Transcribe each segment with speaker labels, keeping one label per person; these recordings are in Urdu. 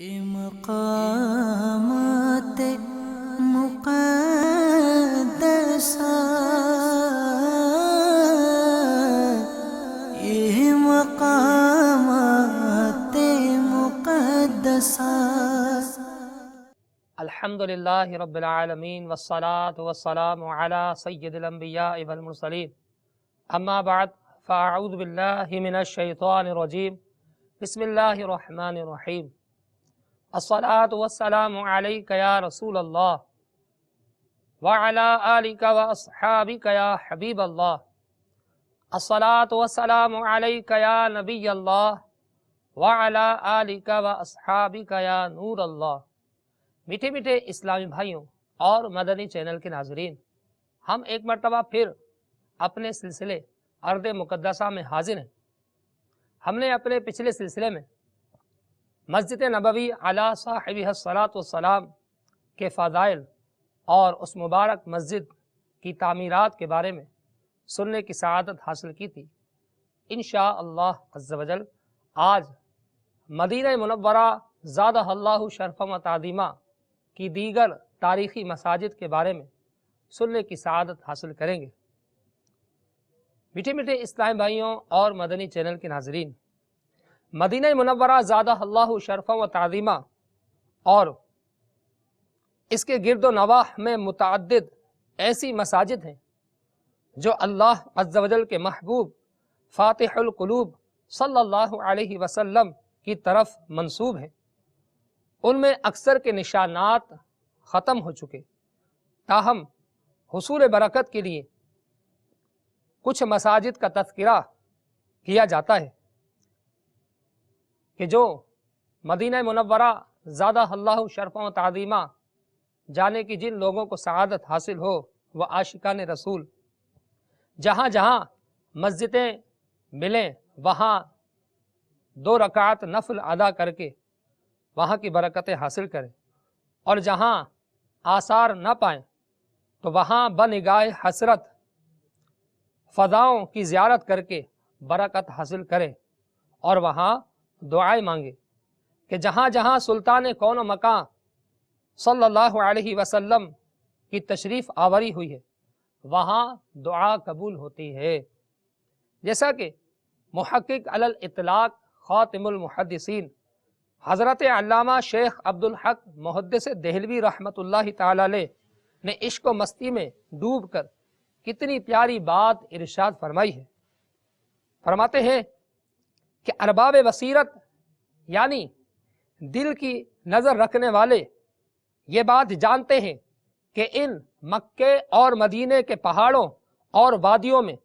Speaker 1: یہ مقامات مقدسہ، یہ مقامات مقدسہ۔
Speaker 2: الحمدللہ رب العالمین والصلاة والسلام علی سید الانبیاء والمرسلین، اما بعد فاعوذ باللہ من الشیطان الرجیم، بسم اللہ الرحمن الرحیم۔ الصلاة والسلام علیک یا رسول اللہ وعلی آلک واصحابک یا حبیب اللہ۔ الصلاة والسلام علیک یا نبی اللہ وعلی آلک واصحابک یا نور اللہ۔ میٹھے میٹھے اسلامی بھائیوں اور مدنی چینل کے ناظرین، ہم ایک مرتبہ پھر اپنے سلسلے ارض مقدسہ میں حاضر ہیں۔ ہم نے اپنے پچھلے سلسلے میں مسجد نبوی علی صاحبہ الصلاۃ والسلام کے فضائل اور اس مبارک مسجد کی تعمیرات کے بارے میں سننے کی سعادت حاصل کی تھی۔ انشاءاللہ عز و جل آج مدینہ منورہ زادہ اللہ شرفا و تعظیمہ کی دیگر تاریخی مساجد کے بارے میں سننے کی سعادت حاصل کریں گے۔ میٹھے میٹھے اسلامی بھائیوں اور مدنی چینل کے ناظرین، مدینہ منورہ زادہ اللہ شرفا و تعظیمہ اور اس کے گرد و نواح میں متعدد ایسی مساجد ہیں جو اللہ عز و جل کے محبوب فاتح القلوب صلی اللہ علیہ وسلم کی طرف منسوب ہیں۔ ان میں اکثر کے نشانات ختم ہو چکے، تاہم حصول برکت کے لیے کچھ مساجد کا تذکرہ کیا جاتا ہے کہ جو مدینہ منورہ زادہ اللہ شرفا و تعظیمہ جانے کی جن لوگوں کو سعادت حاصل ہو، وہ عاشقان رسول جہاں جہاں مسجدیں ملیں وہاں 2 رکعت نفل ادا کر کے وہاں کی برکتیں حاصل کریں، اور جہاں آثار نہ پائیں تو وہاں بنگاہ حسرت فضاؤں کی زیارت کر کے برکت حاصل کریں، اور وہاں دعائیں مانگیں کہ جہاں جہاں سلطان کون و مکان صلی اللہ علیہ وسلم کی تشریف آوری ہوئی ہے وہاں دعا قبول ہوتی ہے۔ جیسا کہ محقق علی الاطلاق خاتم المحدثین حضرت علامہ شیخ عبدالحق محدث دہلوی رحمۃ اللہ تعالی علیہ نے عشق و مستی میں ڈوب کر کتنی پیاری بات ارشاد فرمائی ہے۔ فرماتے ہیں کہ ارباب بصیرت یعنی دل کی نظر رکھنے والے یہ بات جانتے ہیں کہ ان مکے اور مدینے کے پہاڑوں اور وادیوں میں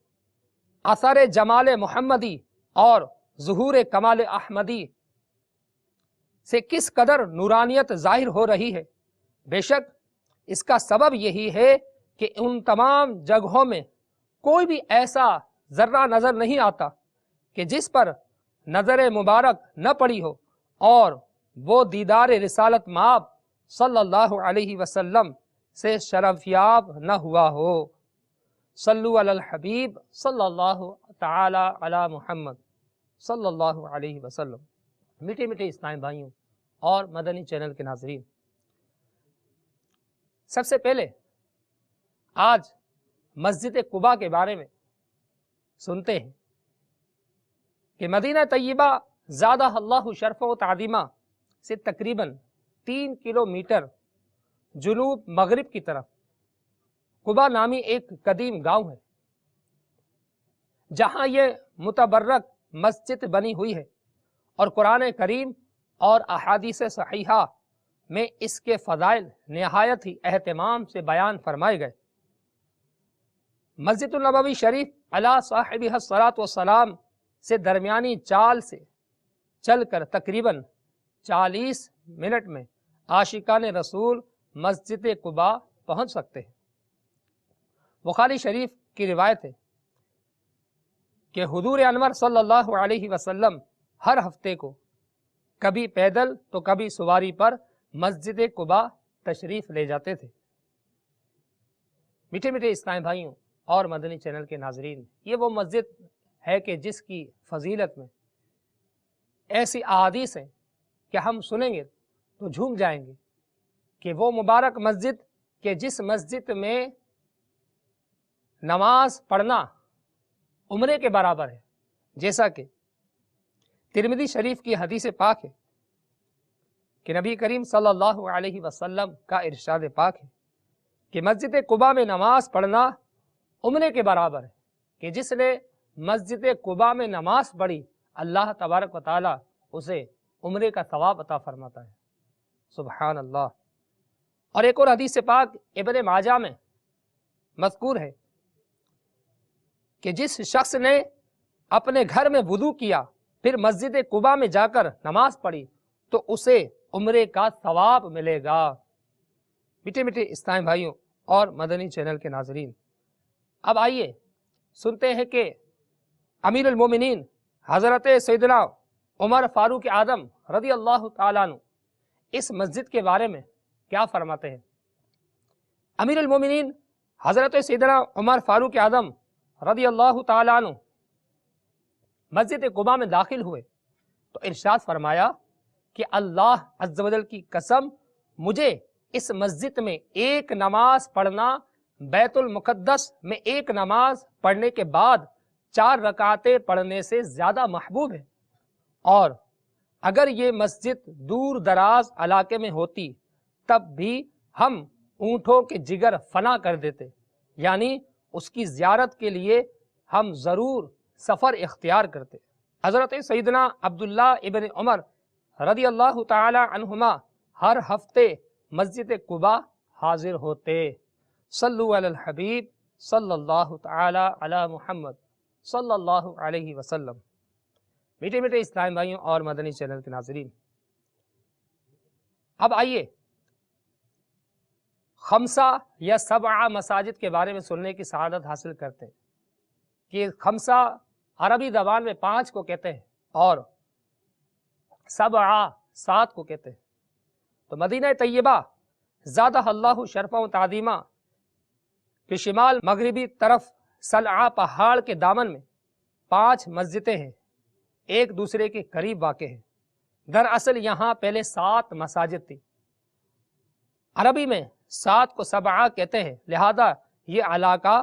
Speaker 2: اثر جمال محمدی اور ظہور کمال احمدی سے کس قدر نورانیت ظاہر ہو رہی ہے۔ بے شک اس کا سبب یہی ہے کہ ان تمام جگہوں میں کوئی بھی ایسا ذرہ نظر نہیں آتا کہ جس پر نظر مبارک نہ پڑی ہو اور وہ دیدار رسالت مآب صلی اللہ علیہ وسلم سے شرفیاب نہ ہوا ہو۔ صلو علی الحبیب صلی اللہ تعالی علی محمد صلی اللہ علیہ وسلم۔ میٹھے میٹھے اسلامی بھائیوں اور مدنی چینل کے ناظرین، سب سے پہلے آج مسجد قباء کے بارے میں سنتے ہیں کہ مدینہ طیبہ زادہ اللہ شرفا و تعظیمہ سے تقریباً 3 کلومیٹر جنوب مغرب کی طرف قباء نامی ایک قدیم گاؤں ہے، جہاں یہ متبرک مسجد بنی ہوئی ہے، اور قرآن کریم اور احادیث صحیحہ میں اس کے فضائل نہایت ہی اہتمام سے بیان فرمائے گئے۔ مسجد النبوی شریف علی صاحبہ الصلاۃ والسلام سے درمیانی چال سے چل کر تقریباً 40 منٹ میں عاشقان رسول مسجد قباء پہنچ سکتے ہیں۔ بخاری شریف کی روایت ہے کہ حضور انور صلی اللہ علیہ وسلم ہر ہفتے کو کبھی پیدل تو کبھی سواری پر مسجد قباء تشریف لے جاتے تھے۔ میٹھے میٹھے اسلامی بھائیوں اور مدنی چینل کے ناظرین، یہ وہ مسجد ہے کہ جس کی فضیلت میں ایسی احادیث ہیں کہ ہم سنیں گے تو جھوم جائیں گے کہ وہ مبارک مسجد کہ جس مسجد میں نماز پڑھنا عمرے کے برابر ہے، جیسا کہ ترمذی شریف کی حدیث پاک ہے کہ نبی کریم صلی اللہ علیہ وسلم کا ارشاد پاک ہے کہ مسجد قباء میں نماز پڑھنا عمرے کے برابر ہے، کہ جس نے مسجد قباء میں نماز پڑھی اللہ تبارک و تعالی اسے عمرے کا ثواب عطا فرماتا ہے۔ سبحان اللہ۔ اور ایک اور حدیث پاک ابن ماجہ میں مذکور ہے کہ جس شخص نے اپنے گھر میں وضو کیا پھر مسجد قباء میں جا کر نماز پڑھی تو اسے عمرے کا ثواب ملے گا۔ میٹھے میٹھے اسلامی بھائیوں اور مدنی چینل کے ناظرین، اب آئیے سنتے ہیں کہ امیر المومنین حضرت سیدنا عمر فاروق اعظم رضی اللہ تعالیٰ عنہ اس مسجد کے بارے میں کیا فرماتے ہیں۔ امیر المومنین حضرت سیدنا عمر فاروق اعظم رضی اللہ تعالیٰ عنہ مسجد قباء میں داخل ہوئے تو ارشاد فرمایا کہ اللہ عز و جل کی قسم، مجھے اس مسجد میں ایک نماز پڑھنا بیت المقدس میں ایک نماز پڑھنے کے بعد 4 رکعتیں پڑھنے سے زیادہ محبوب ہے، اور اگر یہ مسجد دور دراز علاقے میں ہوتی تب بھی ہم اونٹوں کے جگر فنا کر دیتے، یعنی اس کی زیارت کے لیے ہم ضرور سفر اختیار کرتے۔ حضرت سیدنا عبداللہ ابن عمر رضی اللہ تعالی عنہما ہر ہفتے مسجد قباء حاضر ہوتے۔ صلو علی الحبیب صلی اللہ تعالی علی محمد صلی اللہ علیہ وسلم۔ میٹھے میٹھے اسلام بھائیوں اور مدنی چینل کے ناظرین، اب آئیے 5 یا 7 مساجد کے بارے میں سننے کی سعادت حاصل کرتے ہیں کہ 5 عربی زبان میں 5 کو کہتے ہیں اور 7 کو کہتے ہیں۔ تو مدینہ طیبہ زادہ اللہ شرفا و تعظیمہ کے شمال مغربی طرف صلعہ پہاڑ کے دامن میں 5 مسجدیں ہیں، ایک دوسرے کے قریب واقع ہیں۔ دراصل یہاں پہلے 7 مساجد تھی، عربی میں 7 کو 7 کہتے ہیں، لہذا یہ علاقہ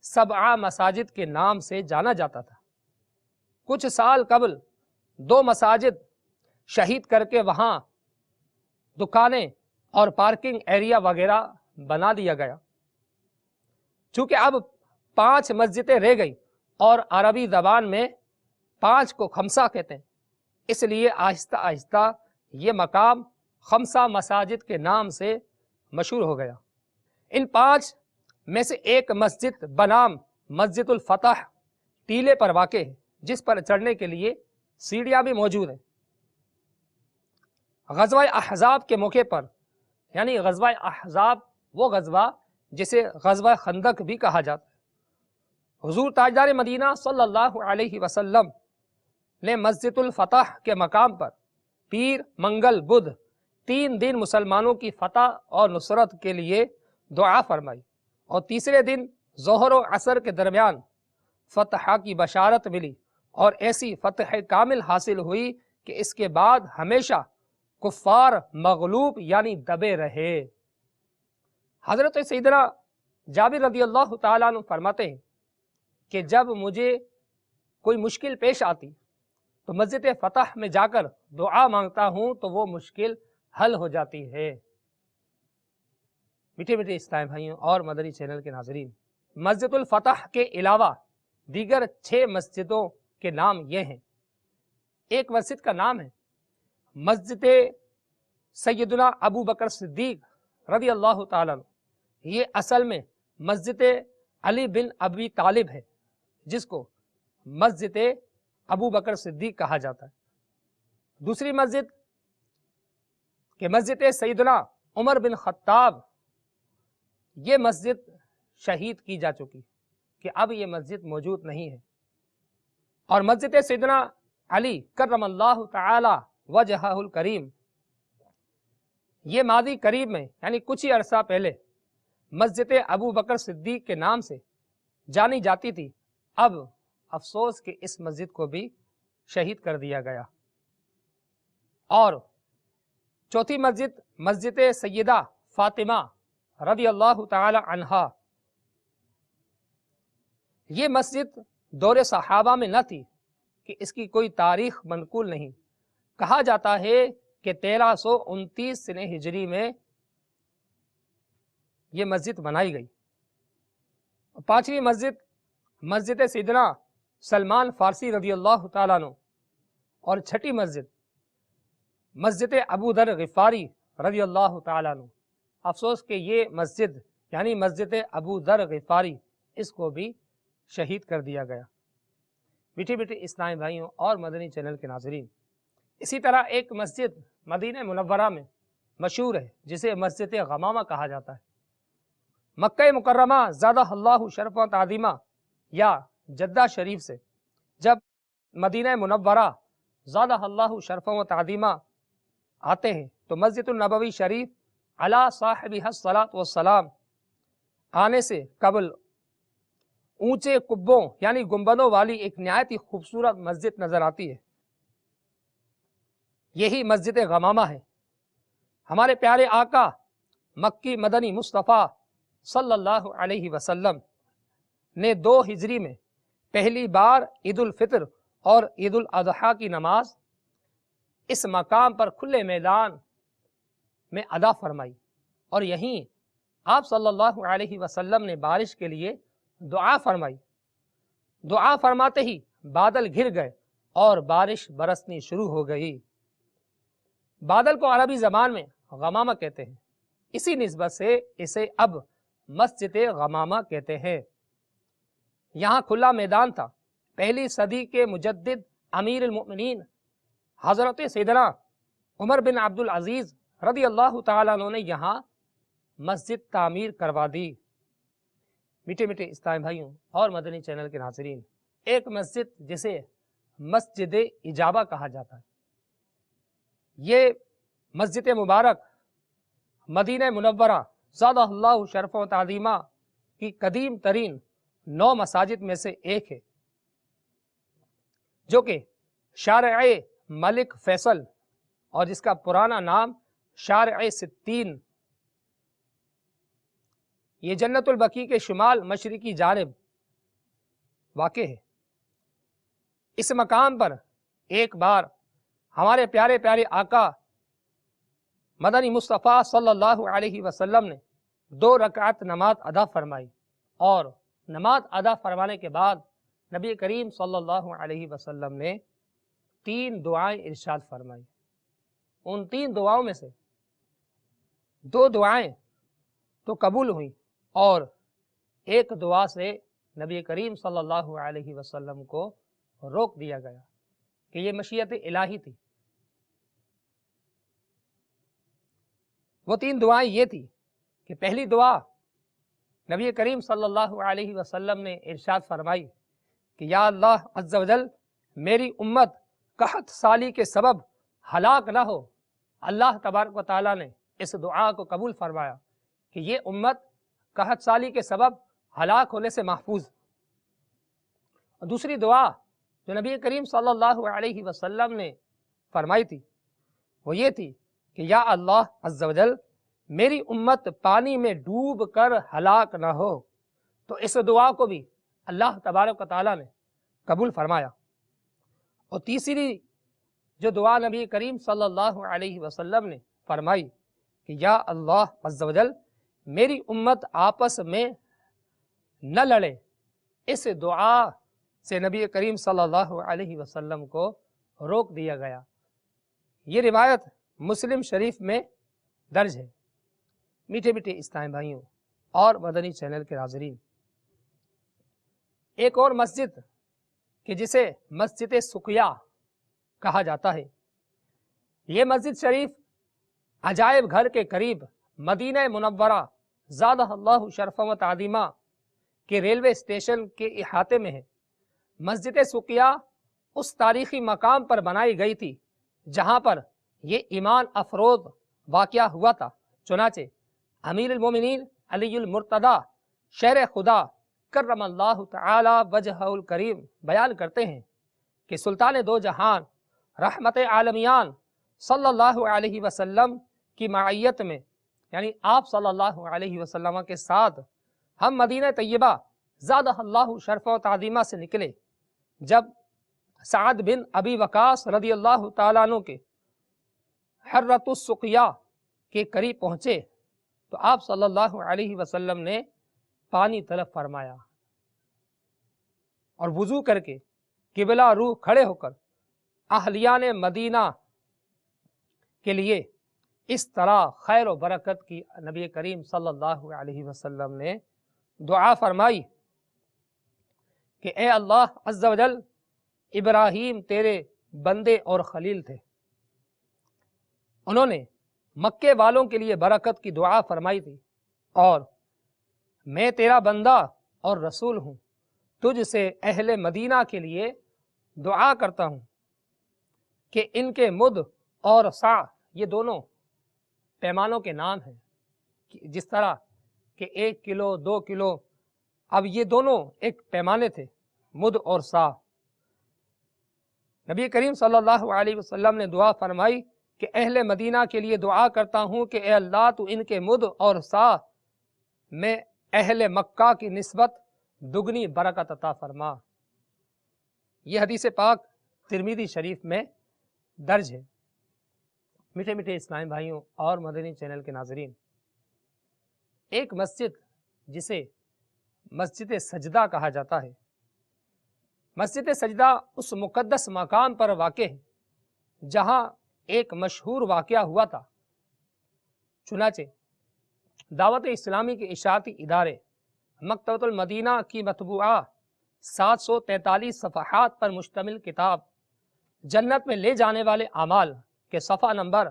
Speaker 2: 7 مساجد کے نام سے جانا جاتا تھا۔ کچھ سال قبل 2 مساجد شہید کر کے وہاں دکانیں اور پارکنگ ایریا وغیرہ بنا دیا گیا۔ چونکہ اب 5 مسجدیں رہ گئی اور عربی زبان میں 5 کو 5 کہتے ہیں، اس لیے آہستہ آہستہ یہ مقام 5 مساجد کے نام سے مشہور ہو گیا۔ ان 5 میں سے ایک مسجد بنام مسجد الفتح ٹیلے پر واقع ہے، جس پر چڑھنے کے لیے سیڑھیاں بھی موجود ہیں۔ غزوہ احزاب کے موقع پر، یعنی غزوہ احزاب وہ غزوہ جسے غزوہ خندق بھی کہا جاتا ہے، حضور تاجدار مدینہ صلی اللہ علیہ وسلم نے مسجد الفتح کے مقام پر پیر، منگل، بدھ 3 دن مسلمانوں کی فتح اور نصرت کے لیے دعا فرمائی، اور تیسرے دن ظہر و عصر کے درمیان فتح کی بشارت ملی، اور ایسی فتح کامل حاصل ہوئی کہ اس کے بعد ہمیشہ کفار مغلوب یعنی دبے رہے۔ حضرت سیدنا جابر رضی اللہ تعالیٰ عنہ فرماتے ہیں کہ جب مجھے کوئی مشکل پیش آتی تو مسجد فتح میں جا کر دعا مانگتا ہوں تو وہ مشکل حل ہو جاتی ہے۔ میٹھے میٹھے اسلام بھائیوں اور مدنی چینل کے ناظرین، مسجد الفتح کے علاوہ دیگر 6 مسجدوں کے نام یہ ہیں۔ ایک مسجد کا نام ہے مسجد سیدنا ابو بکر صدیق رضی اللہ تعالیٰ عنہ، یہ اصل میں مسجد علی بن ابی طالب ہے، جس کو مسجد ابو بکر صدیق کہا جاتا ہے۔ دوسری مسجد کہ مسجد سیدنا عمر بن خطاب، یہ مسجد شہید کی جا چکی کہ اب یہ مسجد موجود نہیں ہے۔ اور مسجد سیدنا علی کرم اللہ تعالی وجہہ الکریم، یہ ماضی قریب میں یعنی کچھ ہی عرصہ پہلے مسجد ابو بکر صدیق کے نام سے جانی جاتی تھی، اب افسوس کہ اس مسجد کو بھی شہید کر دیا گیا۔ اور چوتھی مسجد مسجد سیدہ فاطمہ رضی اللہ تعالی عنہا، یہ مسجد دور صحابہ میں نہ تھی کہ اس کی کوئی تاریخ منقول نہیں، کہا جاتا ہے کہ 1329 سنہ ہجری میں یہ مسجد بنائی گئی۔ پانچویں مسجد مسجد سیدنا سلمان فارسی رضی اللہ تعالیٰ عنہ، اور چھٹی مسجد مسجد ابو ذر غفاری رضی اللہ تعالیٰ عنہ۔ افسوس کہ یہ مسجد یعنی مسجد ابو ذر غفاری اس کو بھی شہید کر دیا گیا۔ میٹھے میٹھے اسلامی بھائیوں اور مدنی چینل کے ناظرین، اسی طرح ایک مسجد مدینہ منورہ میں مشہور ہے جسے مسجد غمامہ کہا جاتا ہے۔ مکہ مکرمہ زادہ اللہ شرف و تعظیمہ یا جدہ شریف سے جب مدینہ منورہ زادہ اللہ شرف و تعظیمہ آتے ہیں تو مسجد النبوی شریف علی صاحبہ الصلاۃ والسلام آنے سے قبل اونچے قبوں یعنی گنبدوں والی ایک نہایت ہی خوبصورت مسجد نظر آتی ہے، یہی مسجد غمامہ ہے۔ ہمارے پیارے آقا مکی مدنی مصطفیٰ صلی اللہ علیہ وسلم نے 2 ہجری میں پہلی بار عید الفطر اور عید الاضحیٰ کی نماز اس مقام پر کھلے میدان میں ادا فرمائی، اور یہیں آپ صلی اللہ علیہ وسلم نے بارش کے لیے دعا فرمائی۔ دعا فرماتے ہی بادل گھر گئے اور بارش برسنی شروع ہو گئی۔ بادل کو عربی زبان میں غمامہ کہتے ہیں، اسی نسبت سے اسے اب مسجد غمامہ کہتے ہیں۔ یہاں کھلا میدان تھا۔ پہلی صدی کے مجدد امیر المؤمنین حضرت سیدنا عمر بن عبد العزیز رضی اللہ تعالیٰ عنہ نے یہاں مسجد تعمیر کروا دی۔ میٹھے میٹھے اسلامی بھائیوں اور مدنی چینل کے ناظرین، ایک مسجد جسے مسجد اجابہ کہا جاتا ہے، یہ مسجد مبارک مدینہ منورہ زادہ اللہ شرف و تعظیمہ کی قدیم ترین 9 مساجد میں سے ایک ہے، جو کہ شارع ملک فیصل اور جس کا پرانا نام شارع ستین، یہ جنت البقیع کے شمال مشرقی جانب واقع ہے۔ اس مقام پر ایک بار ہمارے پیارے پیارے آقا مدنی مصطفیٰ صلی اللہ علیہ وسلم نے 2 رکعت نماز ادا فرمائی، اور نماز ادا فرمانے کے بعد نبی کریم صلی اللہ علیہ وسلم نے 3 دعائیں ارشاد فرمائی۔ ان 3 دعاؤں میں سے 2 دعائیں تو قبول ہوئیں، اور ایک دعا سے نبی کریم صلی اللہ علیہ وسلم کو روک دیا گیا کہ یہ مشیت الہی تھی۔ وہ 3 دعائیں یہ تھی کہ پہلی دعا نبی کریم صلی اللہ علیہ وسلم نے ارشاد فرمائی کہ یا اللہ عز و جل میری امت قحط سالی کے سبب ہلاک نہ ہو۔ اللہ تبارک و تعالیٰ نے اس دعا کو قبول فرمایا کہ یہ امت قحط سالی کے سبب ہلاک ہونے سے محفوظ۔ اور دوسری دعا جو نبی کریم صلی اللہ علیہ وسلم نے فرمائی تھی وہ یہ تھی کہ یا اللہ عز و جل میری امت پانی میں ڈوب کر ہلاک نہ ہو۔ تو اس دعا کو بھی اللہ تبارک و تعالیٰ نے قبول فرمایا۔ اور تیسری جو دعا نبی کریم صلی اللہ علیہ وسلم نے فرمائی کہ یا اللہ عز و جل میری امت آپس میں نہ لڑے، اس دعا سے نبی کریم صلی اللہ علیہ وسلم کو روک دیا گیا۔ یہ روایت مسلم شریف میں درج ہے۔ میٹھے میٹھے اسلامی بھائیوں اور مدنی چینل کے ناظرین، ایک اور مسجد کہ جسے مسجد سقیہ کہا جاتا ہے، یہ مسجد شریف عجائب گھر کے قریب مدینہ منورہ زادہ اللہ شرف و تعظیمہ کے ریلوے اسٹیشن کے احاطے میں ہے۔ مسجد سقیہ اس تاریخی مقام پر بنائی گئی تھی جہاں پر یہ ایمان افروز واقعہ ہوا تھا۔ چنانچہ امیر المومنین علی المرتضیٰ شیر خدا کرم اللہ تعالی وجہہ الکریم بیان کرتے ہیں کہ سلطان 2 جہان رحمت عالمیان صلی اللہ علیہ وسلم کی معیت میں، یعنی آپ صلی اللہ علیہ وسلم کے ساتھ ہم مدینہ طیبہ زادہ اللہ شرف و تعظیمہ سے نکلے۔ جب سعد بن ابی وقاص رضی اللہ تعالیٰ عنہ کے حرۃ السقیہ کے قریب پہنچے تو آپ صلی اللہ علیہ وسلم نے پانی طلب فرمایا اور وضو کر کے قبلہ روح کھڑے ہو کر اہلیان مدینہ کے لیے اس طرح خیر و برکت کی نبی کریم صلی اللہ علیہ وسلم نے دعا فرمائی کہ اے اللہ عز و جل، ابراہیم تیرے بندے اور خلیل تھے، انہوں نے مکے والوں کے لیے برکت کی دعا فرمائی تھی، اور میں تیرا بندہ اور رسول ہوں، تجھ سے اہل مدینہ کے لیے دعا کرتا ہوں کہ ان کے مد اور سع، یہ دونوں پیمانوں کے نام ہیں، جس طرح کہ 1 کلو 2 کلو، اب یہ دونوں ایک پیمانے تھے، مد اور سع۔ نبی کریم صلی اللہ علیہ وسلم نے دعا فرمائی کہ اہل مدینہ کے لیے دعا کرتا ہوں کہ اے اللہ تو ان کے مد اور سع میں اہل مکہ کی نسبت دگنی برکت عطا فرما۔ یہ حدیث پاک ترمذی شریف میں درج ہے۔ میٹھے میٹھے اسلامی بھائیوں اور مدنی چینل کے ناظرین، ایک مسجد جسے مسجد سجدہ کہا جاتا ہے، مسجد سجدہ اس مقدس مقام پر واقع ہے جہاں ایک مشہور واقعہ ہوا تھا۔ چنانچہ دعوت اسلامی کے اشاعتی ادارے مکتبۃ المدینہ کی مطبوعہ 743 صفحات پر مشتمل کتاب جنت میں لے جانے والے اعمال کے صفحہ نمبر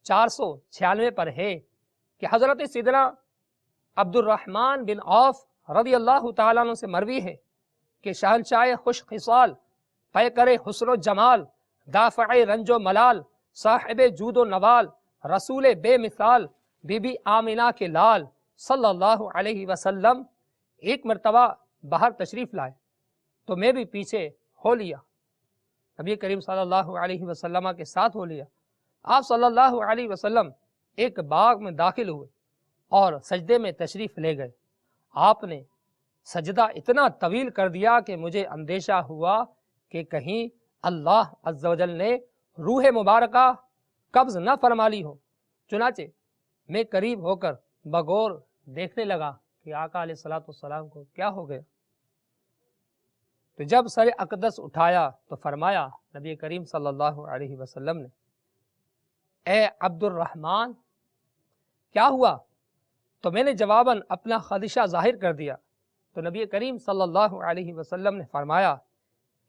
Speaker 2: 496 پر ہے کہ حضرت سیدنا عبد الرحمن بن عوف رضی اللہ تعالیٰ عنہ سے مروی ہے کہ شہنشاہ خوش خصال، پیکر حسن و جمال، دافع رنج و ملال، صاحب جود و نوال، رسول بے مثال، بی بی آمنہ کے لال صلی اللہ علیہ وسلم ایک مرتبہ باہر تشریف لائے تو میں بھی پیچھے ہو لیا، نبی کریم صلی اللہ علیہ وسلم کے ساتھ ہو لیا۔ آپ صلی اللہ علیہ وسلم ایک باغ میں داخل ہوئے اور سجدے میں تشریف لے گئے۔ آپ نے سجدہ اتنا طویل کر دیا کہ مجھے اندیشہ ہوا کہ کہیں اللہ عز و جل نے روح مبارکہ قبض نہ فرما لی ہو۔ چنانچہ میں قریب ہو کر بغور دیکھنے لگا کہ آقا علیہ الصلوۃ والسلام کو کیا ہو گیا۔ تو جب سر اقدس اٹھایا تو فرمایا نبی کریم صلی اللہ علیہ وسلم نے، اے عبد الرحمن کیا ہوا؟ تو میں نے جواباً اپنا خدشہ ظاہر کر دیا تو نبی کریم صلی اللہ علیہ وسلم نے فرمایا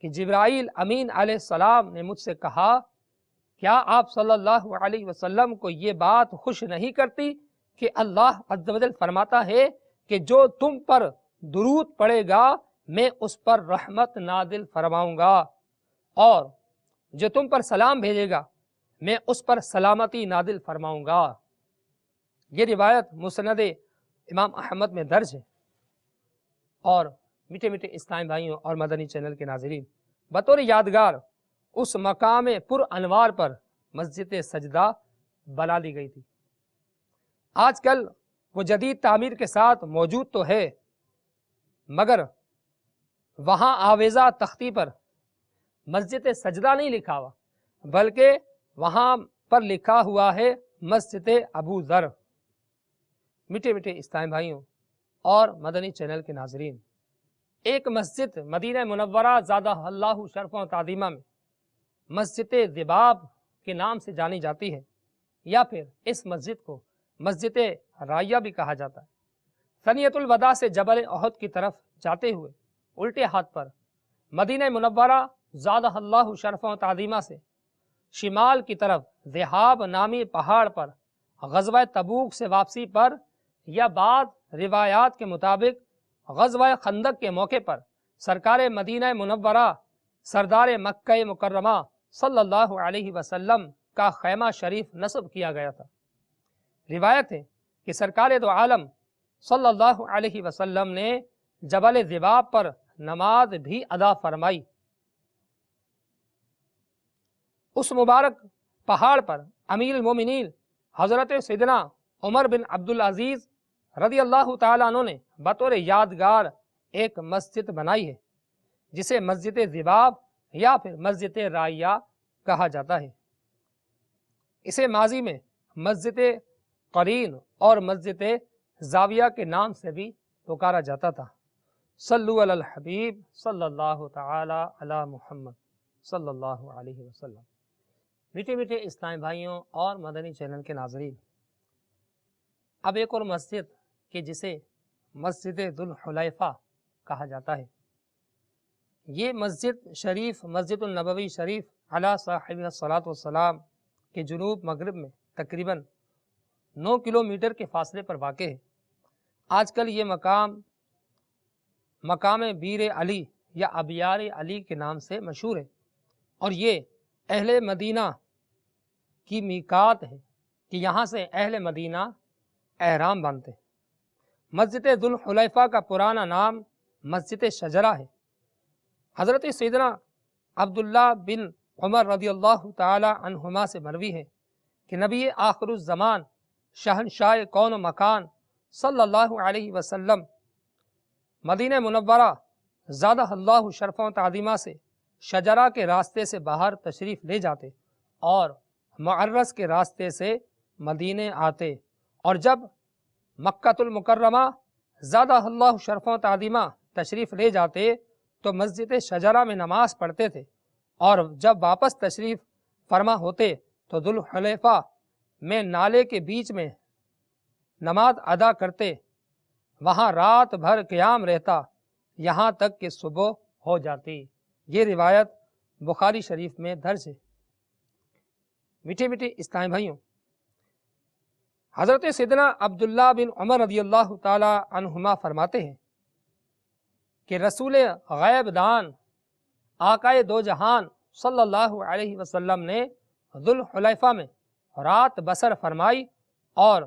Speaker 2: کہ جبرائیل امین علیہ السلام نے مجھ سے کہا، کیا آپ صلی اللہ علیہ وسلم کو یہ بات خوش نہیں کرتی کہ اللہ عز و جل فرماتا ہے کہ جو تم پر درود پڑے گا میں اس پر رحمت نازل فرماؤں گا، اور جو تم پر سلام بھیجے گا میں اس پر سلامتی نازل فرماؤں گا۔ یہ روایت مسند امام احمد میں درج ہے۔ اور میٹھے میٹھے اسلامی بھائیوں اور مدنی چینل کے ناظرین، بطور یادگار اس مقام پر انوار پر مسجد سجدہ بنا لی گئی تھی۔ آج کل وہ جدید تعمیر کے ساتھ موجود تو ہے، مگر وہاں آویزہ تختی پر مسجد سجدہ نہیں لکھا ہوا، بلکہ وہاں پر لکھا ہوا ہے مسجد ابو ذر۔ میٹھے میٹھے اسلامی بھائیوں اور مدنی چینل کے ناظرین، ایک مسجد مدینہ منورہ زادہ اللہ شرف و تعظیمہ میں مسجد ذباب کے نام سے جانی جاتی ہے، یا پھر اس مسجد کو مسجد رائیہ بھی کہا جاتا ہے۔ ثنیۃ الوداع سے جبل احد کی طرف جاتے ہوئے الٹے ہاتھ پر مدینہ منورہ زادہ اللہ شرف و تعظیمہ سے شمال کی طرف ذہاب نامی پہاڑ پر غزوہ تبوک سے واپسی پر، یا بعض روایات کے مطابق غزوہ خندق کے موقع پر سرکار مدینہ منورہ سردار مکہ مکرمہ صلی اللہ علیہ وسلم کا خیمہ شریف نصب کیا گیا تھا۔ روایت ہے کہ سرکار دو عالم صلی اللہ علیہ وسلم نے جبل ذباب پر نماز بھی ادا فرمائی۔ اس مبارک پہاڑ پر امیر المومنین حضرت سیدنا عمر بن عبدالعزیز رضی اللہ تعالیٰ عنہ نے بطور یادگار ایک مسجد بنائی ہے جسے مسجد ذباب یا پھر مسجد رائیہ کہا جاتا ہے۔ اسے ماضی میں مسجد قرین اور مسجد زاویہ کے نام سے بھی پکارا جاتا تھا۔ صلو علی الحبیب صلی اللہ تعالی علی محمد صلی اللہ علیہ وسلم۔ میٹھے میٹھے اسلامی بھائیوں اور مدنی چینل کے ناظرین، اب ایک اور مسجد کہ جسے مسجد ذوالحلیفہ کہا جاتا ہے، یہ مسجد شریف مسجد النبوی شریف علی صاحب الصلاۃ والسلام کے جنوب مغرب میں تقریباً 9 کلومیٹر کے فاصلے پر واقع ہے۔ آج کل یہ مقام بیر علی یا ابیار علی کے نام سے مشہور ہے، اور یہ اہل مدینہ کی میقات ہے کہ یہاں سے اہل مدینہ احرام باندھتے ہیں۔ مسجد ذوالحلیفہ کا پرانا نام مسجد شجرہ ہے۔ حضرت سیدنا عبداللہ بن عمر رضی اللہ تعالی عنہما سے مروی ہے کہ نبی آخر الزمان شہنشاہ کون و مکان صلی اللہ علیہ وسلم مدینہ منورہ زادہ اللہ شرف و تعظیمہ سے شجرہ کے راستے سے باہر تشریف لے جاتے اور معرس کے راستے سے مدینے آتے، اور جب مکۃ المکرمہ زادہ اللہ شرف و تعظیمہ تشریف لے جاتے تو مسجد شجرہ میں نماز پڑھتے تھے، اور جب واپس تشریف فرما ہوتے تو ذوالحلیفہ میں نالے کے بیچ میں نماز ادا کرتے، وہاں رات بھر قیام رہتا یہاں تک کہ صبح ہو جاتی۔ یہ روایت بخاری شریف میں درج ہے۔ میٹھے میٹھے اسلامی بھائیوں، حضرت سیدنا عبداللہ بن عمر رضی اللہ تعالی عنہما فرماتے ہیں کہ رسول غیب دان آقائے دو جہان صلی اللہ علیہ وسلم نے ذوالحلیفہ میں رات بسر فرمائی اور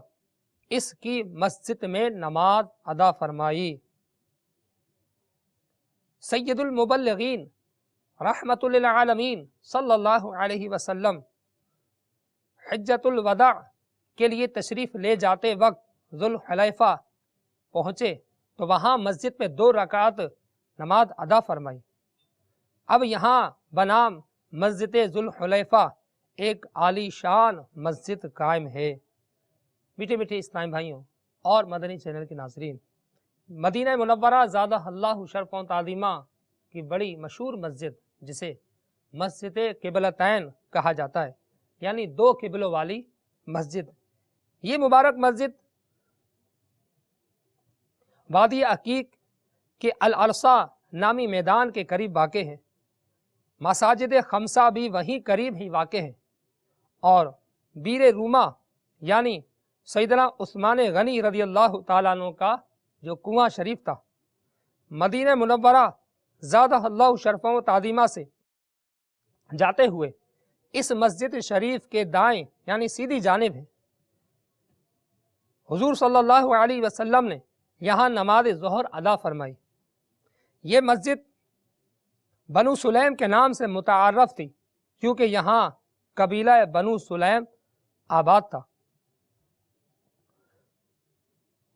Speaker 2: اس کی مسجد میں نماز ادا فرمائی۔ سید المبلغین رحمت للعالمین صلی اللہ علیہ وسلم حجۃ الوداع کے لیے تشریف لے جاتے وقت ذوالحلیفہ پہنچے تو وہاں مسجد میں 2 رکعت نماز ادا فرمائی۔ اب یہاں بنام مسجد ذوالحلیفہ ایک عالی شان مسجد قائم ہے۔ میٹھے میٹھے اسلامی بھائیوں اور مدنی چینل کے ناظرین، مدینہ منورہ زادہ اللہ شرف و تعظیمہ کی بڑی مشہور مسجد جسے مسجد قبلتین کہا جاتا ہے، یعنی 2 قبلوں والی مسجد، یہ مبارک مسجد وادی عقیق کے العرصہ نامی میدان کے قریب واقع ہے۔ مساجد خمسہ بھی وہیں قریب ہی واقع ہیں، اور بیر روما یعنی سیدنا عثمان غنی رضی اللہ تعالیٰ عنہ کا جو کنواں شریف تھا، مدینہ منورہ زادہ اللہ شرف و تعظیمہ سے جاتے ہوئے اس مسجد شریف کے دائیں یعنی سیدھی جانب ہے۔ حضور صلی اللہ علیہ وسلم نے یہاں نماز ظہر ادا فرمائی۔ یہ مسجد بنو سلیم کے نام سے متعارف تھی کیونکہ یہاں قبیلہ بنو سلیم آباد تھا،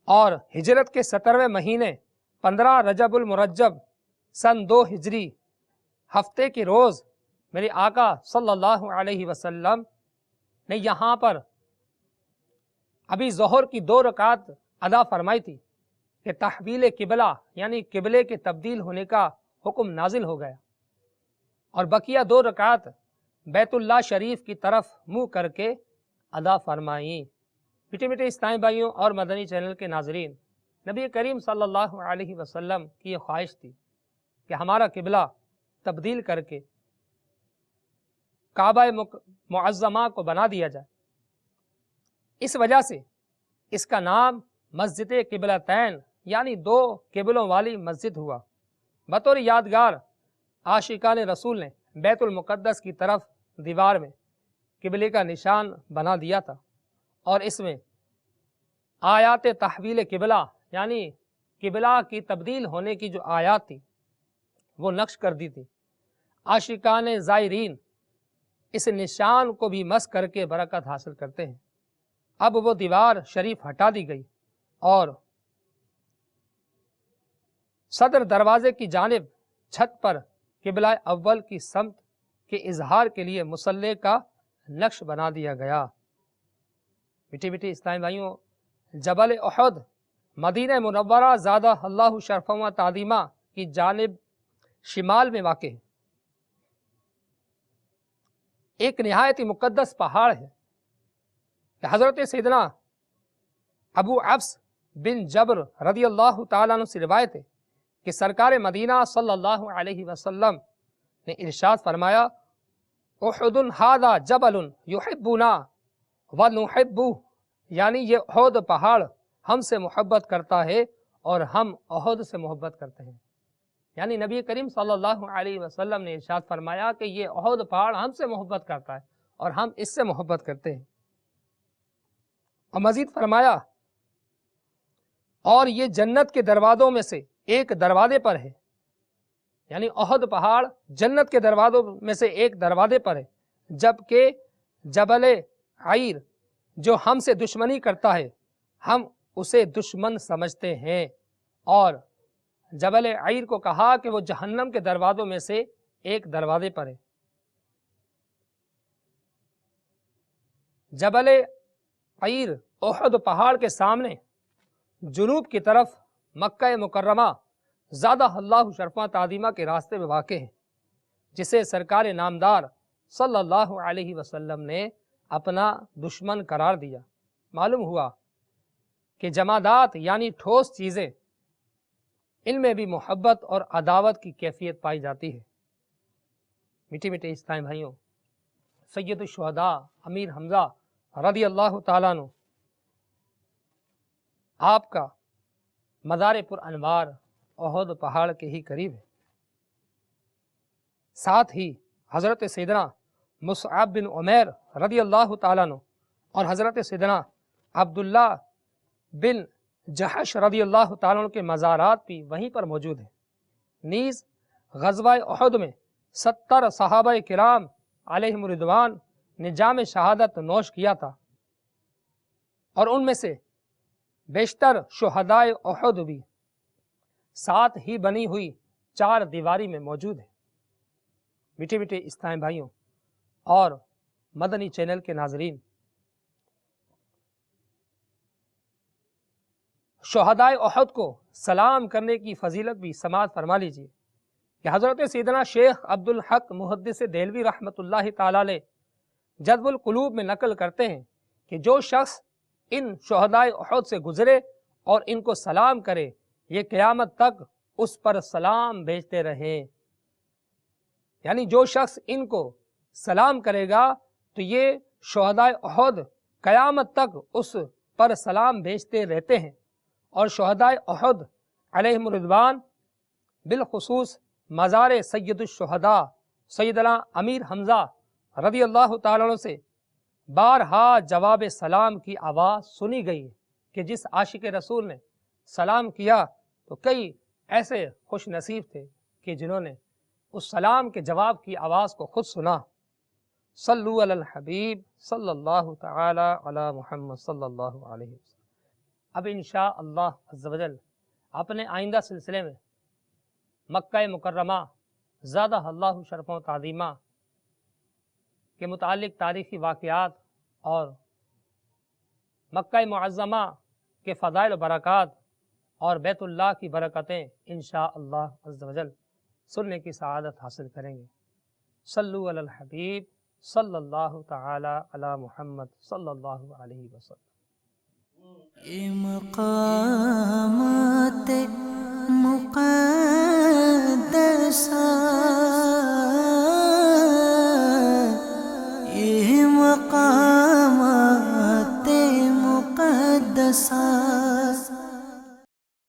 Speaker 2: اور ہجرت کے 17ویں مہینے 15 رجب المرجب سن 2 ہجری ہفتے کے روز میرے آقا صلی اللہ علیہ وسلم نے یہاں پر ابھی ظہر کی 2 رکعت ادا فرمائی تھی کہ تحویل قبلہ یعنی قبلے کے تبدیل ہونے کا حکم نازل ہو گیا، اور بقیہ 2 رکعت بیت اللہ شریف کی طرف منہ کر کے ادا فرمائیں۔ میٹھے میٹھے اسلامی بھائیوں اور مدنی چینل کے ناظرین، نبی کریم صلی اللہ علیہ وسلم کی یہ خواہش تھی کہ ہمارا قبلہ تبدیل کر کے کعبہ معظمہ کو بنا دیا جائے۔ اس وجہ سے اس کا نام مسجد قبلتین یعنی 2 قبلوں والی مسجد ہوا۔ بطور یادگار عاشقان رسول نے بیت المقدس کی طرف دیوار میں قبلے کا نشان بنا دیا تھا، اور اس میں آیات تحویل قبلہ یعنی قبلہ کی تبدیل ہونے کی جو آیات تھی وہ نقش کر دی تھی۔ عاشقان زائرین اس نشان کو بھی مس کر کے برکت حاصل کرتے ہیں۔ اب وہ دیوار شریف ہٹا دی گئی اور صدر دروازے کی جانب چھت پر قبلہ اول کی سمت کے اظہار کے لیے مصلی کا نقش بنا دیا گیا۔ میٹھی اسلامی بھائیوں، جبل احد مدینہ منورہ زادہ اللہ شرفا و تعظیمہ کی جانب شمال میں واقع ہے۔ ایک نہایت ہی مقدس پہاڑ ہے کہ حضرت سیدنا ابو عبس بن جبر رضی اللہ تعالیٰ عنہ سے روایت ہے کہ سرکار مدینہ صلی اللہ علیہ وسلم نے ارشاد فرمایا، احد ھذا جبل یحبنا ونحبہ، یعنی یہ احد پہاڑ ہم سے محبت کرتا ہے اور ہم احد سے محبت کرتے ہیں۔ یعنی نبی کریم صلی اللہ علیہ وسلم نے ارشاد فرمایا کہ یہ احد پہاڑ ہم سے محبت کرتا ہے اور ہم اس سے محبت کرتے ہیں۔ اور مزید فرمایا، اور یہ جنت کے دروازوں میں سے ایک دروازے پر ہے، یعنی احد پہاڑ جنت کے دروازوں میں سے ایک دروازے پر ہے، جبکہ جبل عیر جو ہم سے دشمنی کرتا ہے ہم اسے دشمن سمجھتے ہیں، اور جبل عیر کو کہا کہ وہ جہنم کے دروازوں میں سے ایک دروازے پر ہے۔ جبل عیر احد پہاڑ کے سامنے جنوب کی طرف مکہ مکرمہ زادہ اللہ شرفا تعظیمہ کے راستے میں واقع ہے، جسے سرکار نامدار صلی اللہ علیہ وسلم نے اپنا دشمن قرار دیا۔ معلوم ہوا کہ جمادات یعنی ٹھوس چیزیں، ان میں بھی محبت اور عداوت کی کیفیت پائی جاتی ہے۔ میٹھے اسلامی بھائیوں، سید الشہداء امیر حمزہ رضی اللہ تعالیٰ عنہ آپ کا مزار پر انوار احد پہاڑ کے ہی قریب ہے۔ ساتھ ہی حضرت سیدنا مصعب بن عمیر رضی اللہ تعالیٰ عنہ اور حضرت سیدنا عبداللہ بن جحش رضی اللہ تعالیٰ عنہ کے مزارات بھی وہیں پر موجود ہیں۔ نیز غزوہ احد میں 70 صحابہ کرام علیہم رضوان نے جام شہادت نوش کیا تھا، اور ان میں سے بیشتر شہداء احد بھی ساتھ ہی بنی ہوئی 4 دیواری میں موجود ہیں۔ میٹھے اسلامی بھائیوں اور مدنی چینل کے ناظرین، شہداء احد کو سلام کرنے کی فضیلت بھی سماعت فرما لیجیے کہ حضرت سیدنا شیخ عبدالحق محدث دہلوی رحمۃ اللہ تعالی علیہ جذب القلوب میں نقل کرتے ہیں کہ جو شخص ان شہداء احد سے گزرے اور ان کو سلام کرے، یہ قیامت تک اس پر سلام بھیجتے رہے۔ یعنی جو شخص ان کو سلام کرے گا تو یہ شہداء احد قیامت تک اس پر سلام بھیجتے رہتے ہیں، اور شہداء احد علیہم رضوان بالخصوص مزار سید الشہداء سیدنا امیر حمزہ رضی اللہ تعالیٰ عنہ سے بارہا جواب سلام کی آواز سنی گئی کہ جس عاشق رسول نے سلام کیا تو کئی ایسے خوش نصیب تھے کہ جنہوں نے اس سلام کے جواب کی آواز کو خود سنا۔ صلو علی الحبیب صلی اللہ تعالی علی محمد صلی اللہ علیہ وسلم۔ اب انشاءاللہ عز و جل اپنے آئندہ سلسلے میں مکہ مکرمہ زادہ اللہ شرفا و تعظیمہ کے متعلق تاریخی واقعات اور مکہ معظمہ کے فضائل و برکات اور بیت اللہ کی برکتیں انشاءاللہ عز و جل سننے کی سعادت حاصل کریں گے۔ صلو علی الحبیب صلی اللہ تعالی علی محمد صلی اللہ علیہ وسلم۔